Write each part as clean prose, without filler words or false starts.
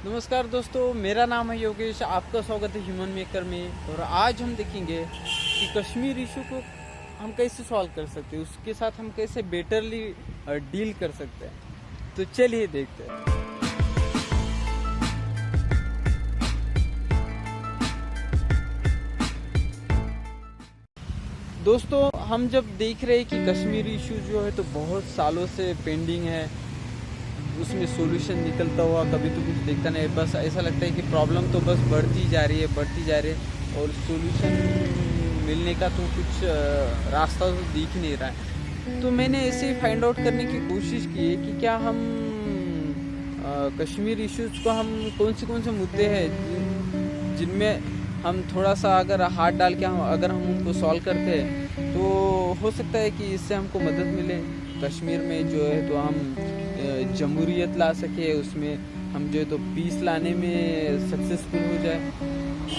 नमस्कार दोस्तों, मेरा नाम है योगेश। आपका स्वागत है ह्यूमन मेकर में। और आज हम देखेंगे कि कश्मीर इशू को हम कैसे सॉल्व कर सकते हैं, उसके साथ हम कैसे बेटरली डील कर सकते हैं। तो चलिए देखते हैं। दोस्तों, हम जब देख रहे हैं कि कश्मीर इशू जो है तो बहुत सालों से पेंडिंग है, उसमें सॉल्यूशन निकलता हुआ कभी तो कुछ देखता नहीं। बस ऐसा लगता है कि प्रॉब्लम तो बस बढ़ती जा रही है और सॉल्यूशन मिलने का तो कुछ रास्ता तो दिख नहीं रहा है। तो मैंने ऐसे ही फाइंड आउट करने की कोशिश की है कि क्या हम कश्मीर इश्यूज को हम कौन से मुद्दे हैं जिनमें हम थोड़ा सा अगर हाथ डाल के अगर हम उनको सॉल्व करते हैं तो हो सकता है कि इससे हमको मदद मिले। कश्मीर में जो है तो हम जमहूरियत ला सके, उसमें हम जो है तो पीस लाने में सक्सेसफुल हो जाए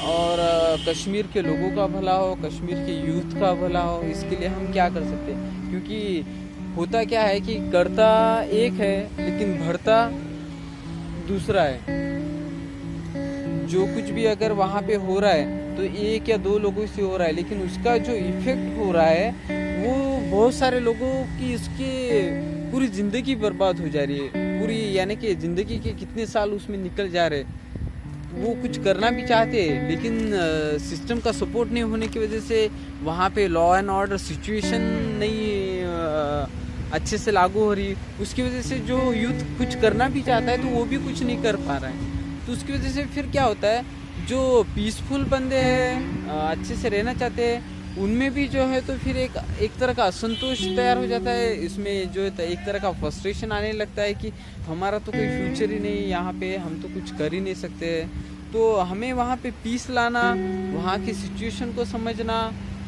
और कश्मीर के लोगों का भला हो, कश्मीर के यूथ का भला हो। इसके लिए हम क्या कर सकते हैं, क्योंकि होता क्या है कि करता एक है लेकिन भरता दूसरा है। जो कुछ भी अगर वहाँ पे हो रहा है तो एक या दो लोगों से हो रहा है, लेकिन उसका जो इफेक्ट हो रहा है वो बहुत सारे लोगों की इसके पूरी ज़िंदगी बर्बाद हो जा रही है। पूरी यानी कि ज़िंदगी के कितने साल उसमें निकल जा रहे। वो कुछ करना भी चाहते हैं लेकिन सिस्टम का सपोर्ट नहीं होने की वजह से वहाँ पे लॉ एंड ऑर्डर सिचुएशन नहीं अच्छे से लागू हो रही। उसकी वजह से जो यूथ कुछ करना भी चाहता है तो वो भी कुछ नहीं कर पा रहा है। तो उसकी वजह से फिर क्या होता है, जो पीसफुल बंदे हैं अच्छे से रहना चाहते हैं उनमें भी जो है तो फिर एक तरह का असंतोष तैयार हो जाता है। इसमें जो है तो एक तरह का फ्रस्ट्रेशन आने लगता है कि हमारा तो कोई फ्यूचर ही नहीं, यहाँ पे हम तो कुछ कर ही नहीं सकते। तो हमें वहाँ पे पीस लाना, वहाँ की सिचुएशन को समझना,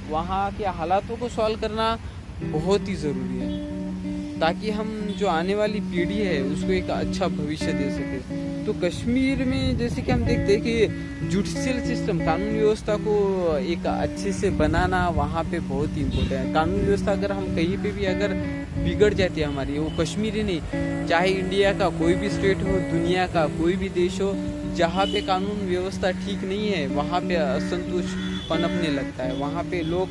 वहाँ के हालातों को सॉल्व करना बहुत ही ज़रूरी है, ताकि हम जो आने वाली पीढ़ी है उसको एक अच्छा भविष्य दे सके। तो कश्मीर में जैसे कि हम देखते हैं कि जुडिशियल सिस्टम, कानून व्यवस्था को एक अच्छे से बनाना वहाँ पे बहुत ही इम्पोर्टेंट है। कानून व्यवस्था अगर हम कहीं पे भी अगर बिगड़ जाती है हमारी, वो कश्मीर ही नहीं, चाहे इंडिया का कोई भी स्टेट हो, दुनिया का कोई भी देश हो, जहाँ पे कानून व्यवस्था ठीक नहीं है वहाँ पे असंतोष पनपने लगता है। वहाँ पे लोग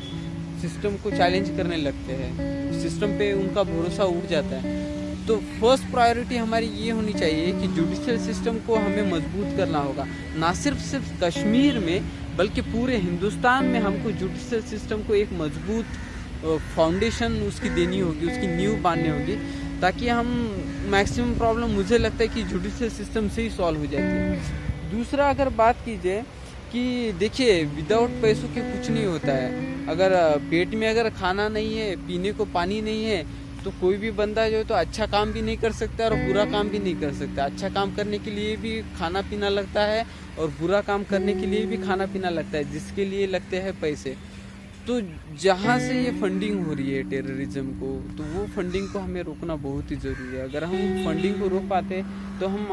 सिस्टम को चैलेंज करने लगते हैं, सिस्टम पे उनका भरोसा उठ जाता है। तो फर्स्ट प्रायोरिटी हमारी ये होनी चाहिए कि जुडिशियल सिस्टम को हमें मजबूत करना होगा। ना सिर्फ कश्मीर में बल्कि पूरे हिंदुस्तान में हमको जुडिशियल सिस्टम को एक मजबूत फाउंडेशन उसकी देनी होगी, उसकी नींव बांधनी होगी, ताकि हम मैक्सिमम प्रॉब्लम मुझे लगता है कि जुडिशियल सिस्टम से ही सॉल्व हो जाती है। दूसरा अगर बात की जाए कि देखिए, विदाउट पैसों के कुछ नहीं होता है। अगर पेट में अगर खाना नहीं है, पीने को पानी नहीं है, तो कोई भी बंदा जो है तो अच्छा काम भी नहीं कर सकता और बुरा काम भी नहीं कर सकता। अच्छा काम करने के लिए भी खाना पीना लगता है और बुरा काम करने के लिए भी खाना पीना लगता है, जिसके लिए लगते हैं पैसे। तो जहाँ से ये फंडिंग हो रही है टेररिज्म को, तो वो फंडिंग को हमें रोकना बहुत ही ज़रूरी है। अगर हम फंडिंग को रोक पाते तो हम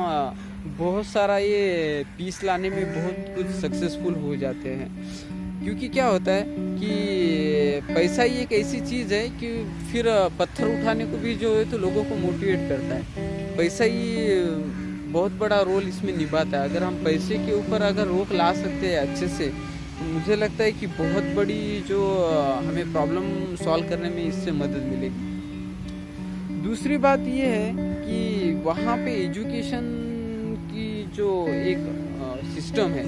बहुत सारा ये पीस लाने में बहुत कुछ सक्सेसफुल हो जाते हैं। क्योंकि क्या होता है कि पैसा ही एक ऐसी चीज़ है कि फिर पत्थर उठाने को भी जो है तो लोगों को मोटिवेट करता है। पैसा ही बहुत बड़ा रोल इसमें निभाता है। अगर हम पैसे के ऊपर अगर रोक ला सकते हैं अच्छे से, तो मुझे लगता है कि बहुत बड़ी जो हमें प्रॉब्लम सॉल्व करने में इससे मदद मिलेगी। दूसरी बात ये है कि वहाँ पे एजुकेशन की जो एक सिस्टम है,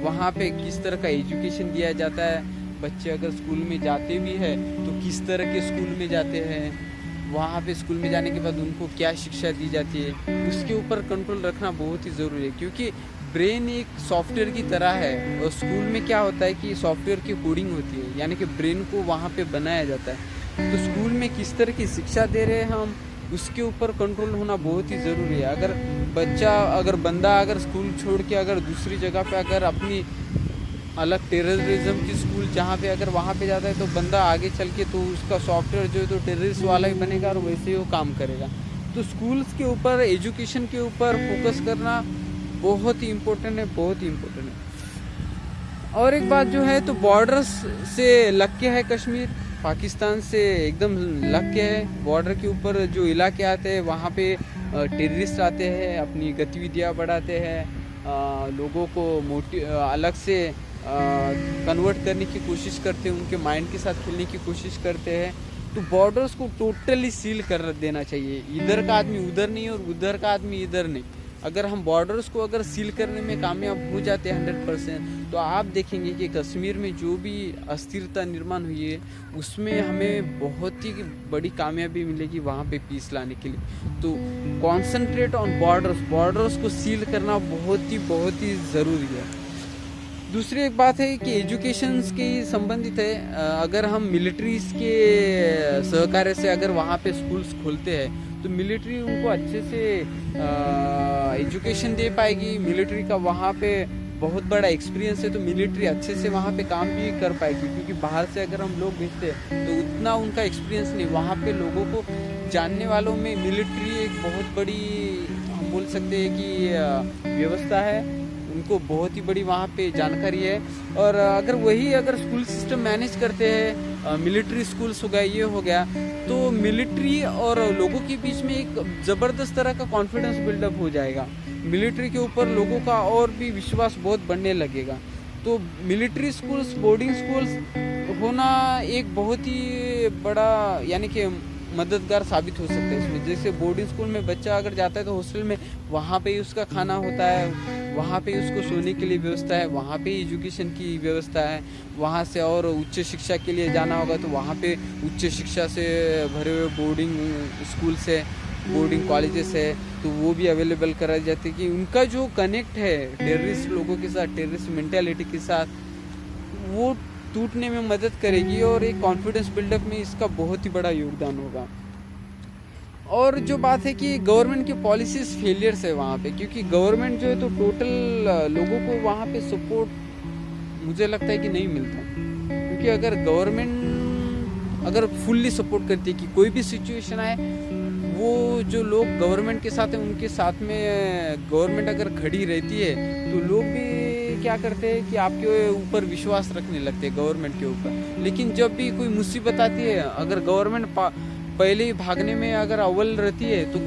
वहाँ पे किस तरह का एजुकेशन दिया जाता है। बच्चे अगर स्कूल में जाते भी हैं तो किस तरह के स्कूल में जाते हैं, वहाँ पे स्कूल में जाने के बाद उनको क्या शिक्षा दी जाती है, उसके ऊपर कंट्रोल रखना बहुत ही ज़रूरी है। क्योंकि ब्रेन एक सॉफ्टवेयर की तरह है और स्कूल में क्या होता है कि सॉफ्टवेयर की कोडिंग होती है, यानी कि ब्रेन को वहाँ पे बनाया जाता है। तो स्कूल में किस तरह की शिक्षा दे रहे हैं हम, उसके ऊपर कंट्रोल होना बहुत ही ज़रूरी है। अगर बंदा अगर स्कूल छोड़ के अगर दूसरी जगह पे अगर अपनी अलग टेररिज्म की स्कूल जहाँ पे अगर वहाँ पे जाता है, तो बंदा आगे चल के तो उसका सॉफ्टवेयर जो है तो टेररिस्ट वाला ही बनेगा और वैसे ही वो काम करेगा। तो स्कूल्स के ऊपर, एजुकेशन के ऊपर फोकस करना बहुत ही इम्पोर्टेंट है, बहुत ही इम्पोर्टेंट है। और एक बात जो है तो बॉर्डर्स से लग के है कश्मीर, पाकिस्तान से एकदम लग के है। बॉर्डर के ऊपर जो इलाके आते हैं वहाँ पे टेररिस्ट आते हैं, अपनी गतिविधियाँ बढ़ाते हैं लोगों को अलग से कन्वर्ट करने की कोशिश करते हैं, उनके माइंड के साथ खेलने की कोशिश करते हैं। तो बॉर्डर्स को टोटली सील कर देना चाहिए। इधर का आदमी उधर नहीं और उधर का आदमी इधर नहीं। अगर हम बॉर्डर्स को अगर सील करने में कामयाब हो जाते हैं 100%, तो आप देखेंगे कि कश्मीर में जो भी अस्थिरता निर्माण हुई है उसमें हमें बहुत ही बड़ी कामयाबी मिलेगी वहाँ पे पीस लाने के लिए। तो कॉन्सेंट्रेट ऑन बॉर्डर्स को सील करना बहुत ही ज़रूरी है। दूसरी एक बात है कि एजुकेशन के संबंधित है। अगर हम मिलिट्रीज के सहकार्य से अगर वहाँ पे स्कूल्स खोलते हैं तो मिलिट्री उनको अच्छे से एजुकेशन दे पाएगी। मिलिट्री का वहाँ पे बहुत बड़ा एक्सपीरियंस है, तो मिलिट्री अच्छे से वहाँ पे काम भी कर पाएगी। क्योंकि बाहर से अगर हम लोग भेजते हैं तो उतना उनका एक्सपीरियंस नहीं। वहाँ पे लोगों को जानने वालों में मिलिट्री एक बहुत बड़ी, हम बोल सकते हैं कि व्यवस्था है, उनको बहुत ही बड़ी वहाँ पे जानकारी है। और अगर स्कूल सिस्टम मैनेज करते हैं, मिलिट्री स्कूल्स हो गया, ये हो गया, तो मिलिट्री और लोगों के बीच में एक ज़बरदस्त तरह का कॉन्फिडेंस बिल्डअप हो जाएगा। मिलिट्री के ऊपर लोगों का और भी विश्वास बहुत बढ़ने लगेगा। तो मिलिट्री स्कूल्स, बोर्डिंग स्कूल्स होना एक बहुत ही बड़ा यानी कि मददगार साबित हो सकता है इसमें। जैसे बोर्डिंग स्कूल में बच्चा अगर जाता है तो हॉस्टल में वहाँ पे ही उसका खाना होता है, वहाँ पे उसको सोने के लिए व्यवस्था है, वहाँ पे एजुकेशन की व्यवस्था है। वहाँ से और उच्च शिक्षा के लिए जाना होगा तो वहाँ पे उच्च शिक्षा से भरे हुए बोर्डिंग स्कूल से, बोर्डिंग कॉलेजेस है, तो वो भी अवेलेबल कराई जाती है कि उनका जो कनेक्ट है टेररिस्ट लोगों के साथ, टेररिस्ट मेंटालिटी के साथ, वो टूटने में मदद करेगी और एक कॉन्फिडेंस बिल्डअप में इसका बहुत ही बड़ा योगदान होगा। और जो बात है कि गवर्नमेंट की पॉलिसीज फेलियर्स है वहाँ पे, क्योंकि गवर्नमेंट जो है तो टोटल लोगों को वहाँ पे सपोर्ट मुझे लगता है कि नहीं मिलता। क्योंकि अगर गवर्नमेंट अगर फुल्ली सपोर्ट करती है कि कोई भी सिचुएशन आए, वो जो लोग गवर्नमेंट के साथ हैं उनके साथ में गवर्नमेंट अगर खड़ी रहती है तो लोग भी क्या करते हैं कि आपके ऊपर विश्वास रखने लगते हैं गवर्नमेंट के ऊपर। लेकिन जब भी कोई मुसीबत आती है, अगर गवर्नमेंट पहले ही भागने में अगर अव्वल रहती है तो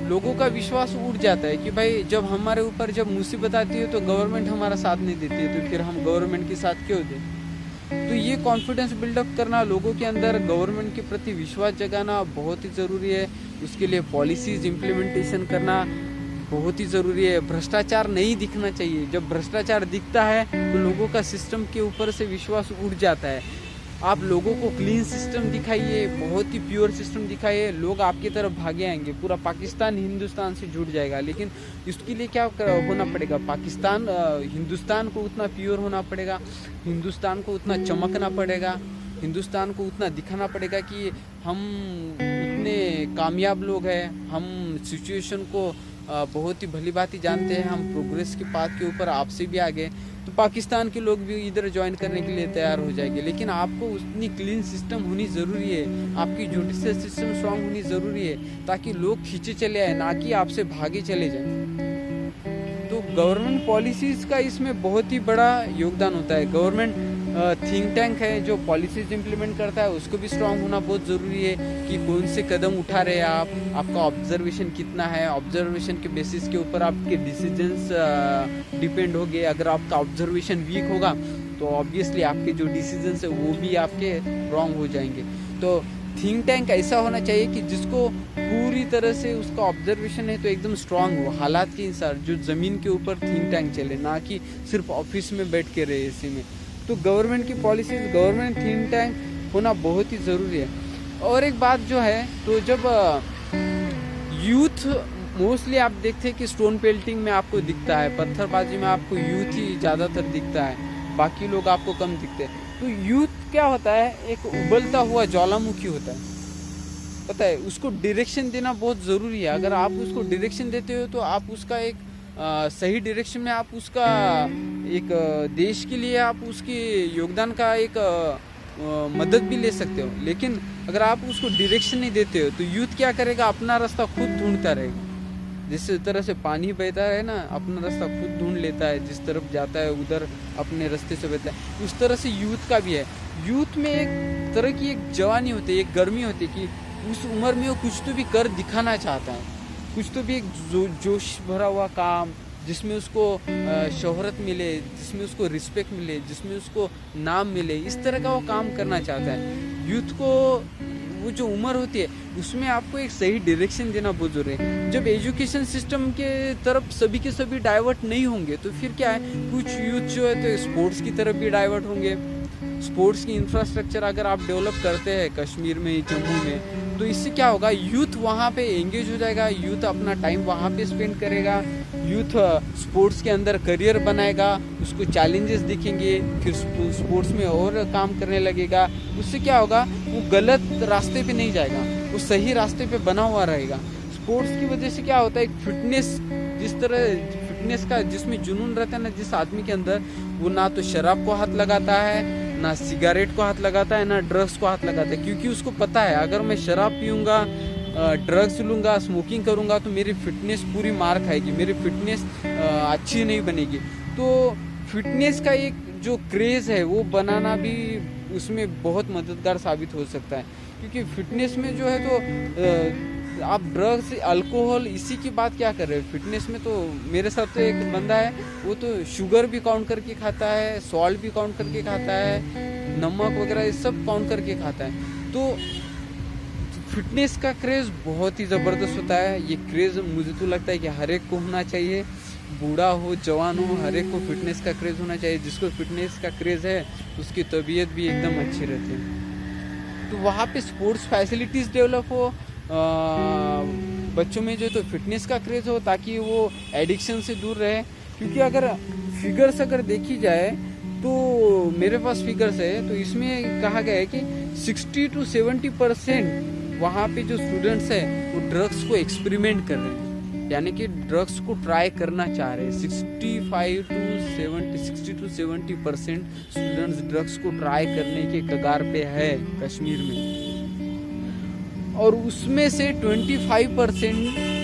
लोगों का विश्वास उठ जाता है कि भाई जब हमारे ऊपर जब मुसीबत आती है तो गवर्नमेंट हमारा साथ नहीं देती है, तो फिर हम गवर्नमेंट के साथ क्यों दें। तो ये कॉन्फिडेंस बिल्डअप करना, लोगों के अंदर गवर्नमेंट के प्रति विश्वास जगाना बहुत ही ज़रूरी है। उसके लिए पॉलिसीज इम्प्लीमेंटेशन करना बहुत ही ज़रूरी है। भ्रष्टाचार नहीं दिखना चाहिए। जब भ्रष्टाचार दिखता है तो लोगों का सिस्टम के ऊपर से विश्वास उठ जाता है। आप लोगों को क्लीन सिस्टम दिखाइए, बहुत ही प्योर सिस्टम दिखाइए, लोग आपकी तरफ भागे आएंगे। पूरा पाकिस्तान हिंदुस्तान से जुड़ जाएगा। लेकिन इसके लिए क्या होना पड़ेगा, हिंदुस्तान को उतना प्योर होना पड़ेगा, हिंदुस्तान को उतना चमकना पड़ेगा, हिंदुस्तान को उतना दिखाना पड़ेगा कि हम उतने कामयाब लोग हैं, हम सिचुएशन को बहुत ही भली भांति जानते हैं, हम प्रोग्रेस के पाथ के ऊपर आपसे भी आगे। तो पाकिस्तान के लोग भी इधर ज्वाइन करने के लिए तैयार हो जाएंगे। लेकिन आपको उतनी क्लीन सिस्टम होनी ज़रूरी है, आपकी जुडिशियल सिस्टम स्ट्रांग होनी ज़रूरी है, ताकि लोग खींचे चले आए, ना कि आपसे भागे चले जाए। तो गवर्नमेंट पॉलिसीज़ का इसमें बहुत ही बड़ा योगदान होता है। गवर्नमेंट थिंक टैंक है जो पॉलिसीज इंप्लीमेंट करता है, उसको भी स्ट्रांग होना बहुत ज़रूरी है कि कौन से कदम उठा रहे हैं आप, आपका ऑब्जर्वेशन कितना है, ऑब्जर्वेशन के बेसिस के ऊपर आपके डिसीजंस डिपेंड होंगे। अगर आपका ऑब्जर्वेशन वीक होगा तो ऑब्वियसली आपके जो डिसीजंस है वो भी आपके रॉन्ग हो जाएंगे। तो थिंक टैंक ऐसा होना चाहिए कि जिसको पूरी तरह से उसका ऑब्जर्वेशन है तो एकदम स्ट्रांग हो, हालात के अनुसार, जो ज़मीन के ऊपर थिंक टैंक चले, ना कि सिर्फ ऑफिस में बैठ के रहे इसी में। तो गवर्नमेंट की पॉलिसीज, गवर्नमेंट थिंक टैंक होना बहुत ही ज़रूरी है। और एक बात जो है, तो जब यूथ मोस्टली आप देखते हैं कि स्टोन पेल्टिंग में आपको दिखता है, पत्थरबाजी में आपको यूथ ही ज़्यादातर दिखता है, बाकी लोग आपको कम दिखते हैं। तो यूथ क्या होता है, एक उबलता हुआ ज्वालामुखी होता है, पता है, उसको डायरेक्शन देना बहुत ज़रूरी है। अगर आप उसको डायरेक्शन देते हो तो आप उसका एक सही डायरेक्शन में आप उसका एक देश के लिए आप उसके योगदान का एक मदद भी ले सकते हो। लेकिन अगर आप उसको डायरेक्शन नहीं देते हो तो यूथ क्या करेगा, अपना रास्ता खुद ढूंढता रहेगा। जिस तरह से पानी बहता है ना, अपना रास्ता खुद ढूंढ लेता है, जिस तरफ जाता है उधर अपने रास्ते से बहता है, उस तरह से यूथ का भी है। यूथ में एक तरह की एक जवानी होती है, एक गर्मी होती है कि उस उम्र में वो कुछ तो भी कर दिखाना चाहता है, कुछ तो भी एक जोश भरा हुआ काम, जिसमें उसको शोहरत मिले, जिसमें उसको रिस्पेक्ट मिले, जिसमें उसको नाम मिले, इस तरह का वो काम करना चाहता है। यूथ को वो जो उम्र होती है उसमें आपको एक सही डायरेक्शन देना बहुत जरूरी है। जब एजुकेशन सिस्टम के तरफ सभी के सभी डाइवर्ट नहीं होंगे तो फिर क्या है, कुछ यूथ जो है तो स्पोर्ट्स की तरफ भी डाइवर्ट होंगे। स्पोर्ट्स की इंफ्रास्ट्रक्चर अगर आप डेवलप करते हैं कश्मीर में, जम्मू में, तो इससे क्या होगा, यूथ वहाँ पे एंगेज हो जाएगा, यूथ अपना टाइम वहाँ पे स्पेंड करेगा, यूथ स्पोर्ट्स के अंदर करियर बनाएगा, उसको चैलेंजेस दिखेंगे, फिर स्पोर्ट्स में और काम करने लगेगा। उससे क्या होगा, वो गलत रास्ते पे नहीं जाएगा, वो सही रास्ते पे बना हुआ रहेगा। स्पोर्ट्स की वजह से क्या होता है, एक फिटनेस, जिस तरह फिटनेस का जिसमें जुनून रहता है ना जिस आदमी के अंदर, वो ना तो शराब को हाथ लगाता है, ना सिगरेट को हाथ लगाता है, ना ड्रग्स को हाथ लगाता है, क्योंकि उसको पता है अगर मैं शराब पीऊँगा, ड्रग्स लूँगा, स्मोकिंग करूँगा तो मेरी फिटनेस पूरी मार खाएगी, मेरी फिटनेस अच्छी नहीं बनेगी। तो फिटनेस का एक जो क्रेज़ है वो बनाना भी उसमें बहुत मददगार साबित हो सकता है, क्योंकि फिटनेस में जो है तो आप ड्रग्स, अल्कोहल इसी की बात क्या कर रहे हो। फिटनेस में तो मेरे साथ तो एक बंदा है, वो तो शुगर भी काउंट करके खाता है, सॉल्ट भी काउंट करके खाता है, नमक वगैरह ये सब काउंट करके खाता है। तो फिटनेस का क्रेज़ बहुत ही ज़बरदस्त होता है। ये क्रेज़ मुझे तो लगता है कि हर एक को होना चाहिए, बूढ़ा हो जवान हो, हर एक को फिटनेस का क्रेज़ होना चाहिए। जिसको फिटनेस का क्रेज़ है उसकी तबीयत भी एकदम अच्छी रहती है। तो वहाँ पे स्पोर्ट्स फैसिलिटीज़ डेवलप हो, बच्चों में जो तो फिटनेस का क्रेज़ हो, ताकि वो एडिक्शन से दूर रहे। क्योंकि अगर फिगर्स अगर देखी जाए तो मेरे पास फिगर्स है, तो इसमें कहा गया है कि 60 to 70% वहाँ पे जो स्टूडेंट्स हैं वो ड्रग्स को एक्सपेरिमेंट कर रहे हैं, यानी कि ड्रग्स को ट्राई करना चाह रहे हैं। 60 to 70% स्टूडेंट्स ड्रग्स को ट्राई करने के कगार पे है कश्मीर में, और उसमें से 25%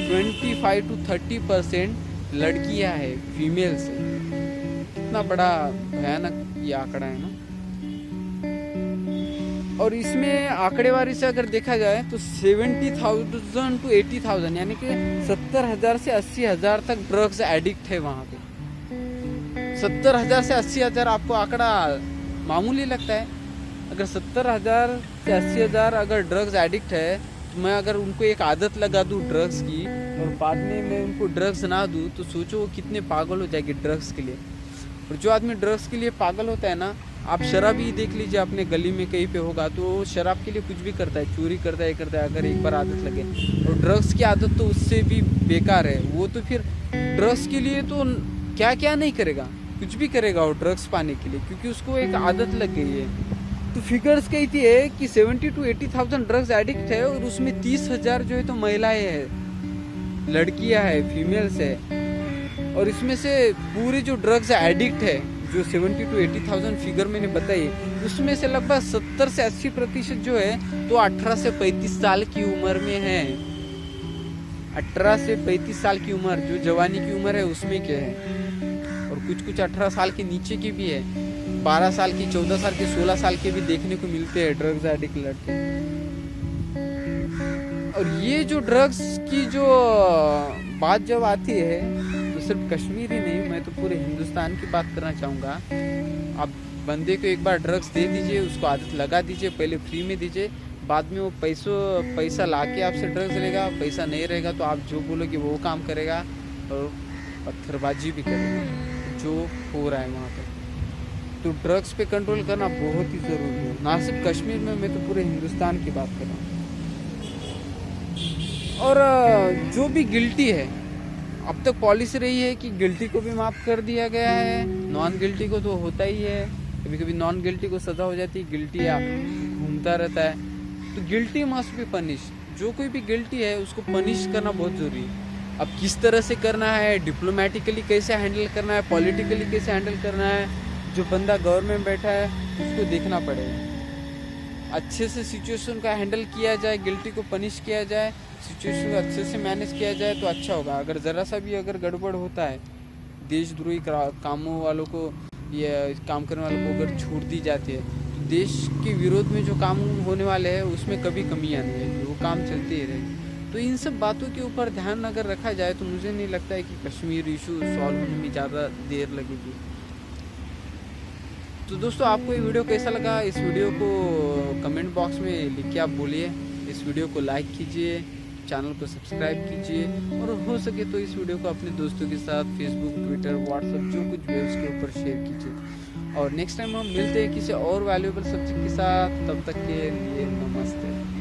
25 to 30% लड़कियां हैं, फीमेल्स है। इतना बड़ा भयानक ये आंकड़ा है ना। और इसमें आंकड़ेवारी से अगर देखा जाए तो 70,000 to 80,000 यानी कि 70,000 से 80,000 तक ड्रग्स एडिक्ट है वहाँ पे। 70,000 से 80,000 आपको आंकड़ा मामूली लगता है? अगर 70,000 से 80,000 अगर ड्रग्स एडिक्ट है, तो मैं अगर उनको एक आदत लगा दूँ ड्रग्स की और बाद में मैं उनको ड्रग्स ना दूँ, तो सोचो वो कितने पागल हो जाएंगे ड्रग्स के लिए। और जो आदमी ड्रग्स के लिए पागल होता है ना, आप शराब ही देख लीजिए, अपने गली में कहीं पे होगा तो शराब के लिए कुछ भी करता है, चोरी करता है, करता है, अगर एक बार आदत लगे। और ड्रग्स की आदत तो उससे भी बेकार है, वो तो फिर ड्रग्स के लिए तो क्या क्या नहीं करेगा, कुछ भी करेगा वो ड्रग्स पाने के लिए, क्योंकि उसको एक आदत लग गई है। तो फिगर्स कहती है कि 70 to 80,000 ड्रग्स एडिक्ट है, और उसमें 30,000 जो है तो महिलाएं हैं, लड़कियां हैं, फीमेल्स है। और इसमें से पूरे जो ड्रग्स एडिक्ट है, जो 70 to 80,000 फिगर मैंने बताई, उसमें से लगभग 70 से 80% जो है तो 18 से 35 साल की उम्र में है। 18 से 35 साल की उम्र जो जवानी की उम्र है उसमें के है, और कुछ कुछ 18 साल के नीचे की भी है, 12 साल की, 14 साल की, 16 साल के भी देखने को मिलते हैं ड्रग्स एडिक्ट लड़के। और ये जो ड्रग्स की जो बात जब आती है तो सिर्फ कश्मीर ही नहीं, मैं तो पूरे हिंदुस्तान की बात करना चाहूँगा। आप बंदे को एक बार ड्रग्स दे दीजिए, उसको आदत लगा दीजिए, पहले फ्री में दीजिए, बाद में वो पैसा ला के आपसे ड्रग्स लेगा। पैसा नहीं रहेगा तो आप जो बोलोगे वो काम करेगा, और पत्थरबाजी भी करेगा, जो हो रहा है वहाँ पर। तो ड्रग्स पे कंट्रोल करना बहुत ही ज़रूरी है, ना सिर्फ कश्मीर में, मैं तो पूरे हिंदुस्तान की बात कर रहा हूँ। और जो भी गिल्टी है, अब तक पॉलिसी रही है कि गिल्टी को भी माफ़ कर दिया गया है, नॉन गिल्टी को तो होता ही है, कभी कभी नॉन गिल्टी को सज़ा हो जाती है, गिल्टी घूमता रहता है। तो गिल्टी मस्ट बी पनिश, जो कोई भी गिल्टी है उसको पनिश करना बहुत ज़रूरी है। अब किस तरह से करना है, डिप्लोमेटिकली कैसे हैंडल करना है, पॉलिटिकली कैसे हैंडल करना है, जो बंदा गवर्नमेंट बैठा है उसको देखना पड़ेगा। अच्छे से सिचुएशन का हैंडल किया जाए, गिल्टी को पनिश किया जाए, सिचुएशन को अच्छे से मैनेज किया जाए तो अच्छा होगा। अगर ज़रा सा भी अगर गड़बड़ होता है, देशद्रोही कामों वालों को या काम करने वालों को अगर छूट दी जाती है, तो देश के विरोध में जो काम होने वाले हैं उसमें कभी कमियाँ नहीं है, वो काम चलते ही रहेगी। तो इन सब बातों के ऊपर ध्यान अगर रखा जाए तो मुझे नहीं लगता है कि कश्मीर इशू सॉल्व होने में ज़्यादा देर लगेगी। तो दोस्तों आपको ये वीडियो कैसा लगा, इस वीडियो को कमेंट बॉक्स में लिख के आप बोलिए। इस वीडियो को लाइक कीजिए, चैनल को सब्सक्राइब कीजिए और हो सके तो इस वीडियो को अपने दोस्तों के साथ फेसबुक, ट्विटर, व्हाट्सएप जो कुछ भी है उसके ऊपर शेयर कीजिए। और नेक्स्ट टाइम हम मिलते हैं किसी और वैल्यूएबल सब्जेक्ट के साथ। तब तक के लिए नमस्ते।